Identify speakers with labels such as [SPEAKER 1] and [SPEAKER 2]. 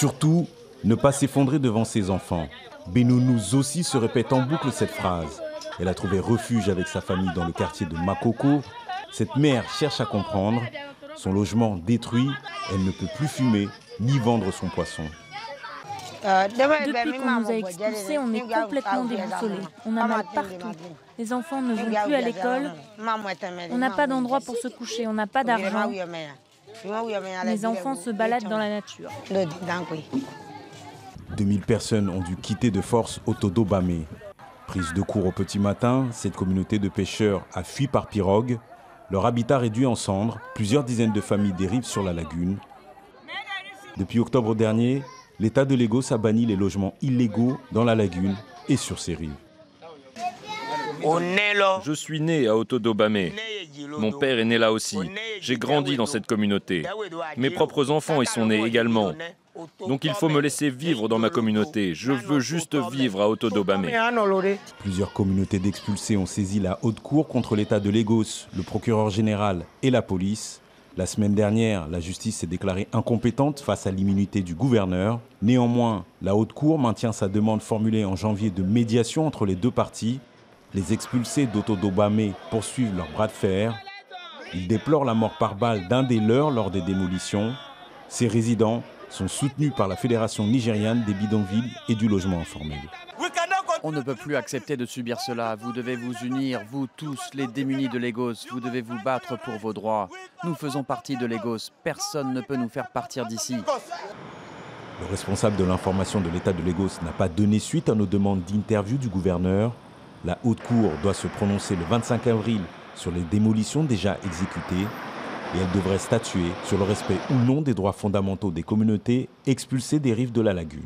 [SPEAKER 1] Surtout, ne pas s'effondrer devant ses enfants. Benounou aussi se répète en boucle cette phrase. Elle a trouvé refuge avec sa famille dans le quartier de Makoko. Cette mère cherche à comprendre. Son logement détruit, elle ne peut plus fumer ni vendre son poisson.
[SPEAKER 2] Depuis qu'on nous a expulsés, on est complètement déboussolés. On a mal partout. Les enfants ne vont plus à l'école. On n'a pas d'endroit pour se coucher, on n'a pas d'argent. Les enfants se baladent dans la nature.
[SPEAKER 1] 2000 personnes ont dû quitter de force Otodobamé. Prise de court au petit matin, cette communauté de pêcheurs a fui par pirogue. Leur habitat réduit en cendres, plusieurs dizaines de familles dérivent sur la lagune. Depuis octobre dernier, l'État de Lagos a banni les logements illégaux dans la lagune et sur ses rives.
[SPEAKER 3] Je suis né à Otodobamé. Mon père est né là aussi. J'ai grandi dans cette communauté. Mes propres enfants y sont nés également. Donc il faut me laisser vivre dans ma communauté. Je veux juste vivre à Otodobamé.
[SPEAKER 1] Plusieurs communautés d'expulsés ont saisi la haute cour contre l'État de Lagos, le procureur général et la police. La semaine dernière, la justice s'est déclarée incompétente face à l'immunité du gouverneur. Néanmoins, la haute cour maintient sa demande formulée en janvier de médiation entre les deux parties. Les expulsés d'Otodobamé poursuivent leur bras de fer. Ils déplorent la mort par balle d'un des leurs lors des démolitions. Ces résidents sont soutenus par la Fédération nigériane des bidonvilles et du logement informel.
[SPEAKER 4] On ne peut plus accepter de subir cela. Vous devez vous unir, vous tous, les démunis de Lagos. Vous devez vous battre pour vos droits. Nous faisons partie de Lagos. Personne ne peut nous faire partir d'ici.
[SPEAKER 1] Le responsable de l'information de l'État de Lagos n'a pas donné suite à nos demandes d'interview du gouverneur. La haute cour doit se prononcer le 25 avril sur les démolitions déjà exécutées et elle devrait statuer sur le respect ou non des droits fondamentaux des communautés expulsées des rives de la lagune.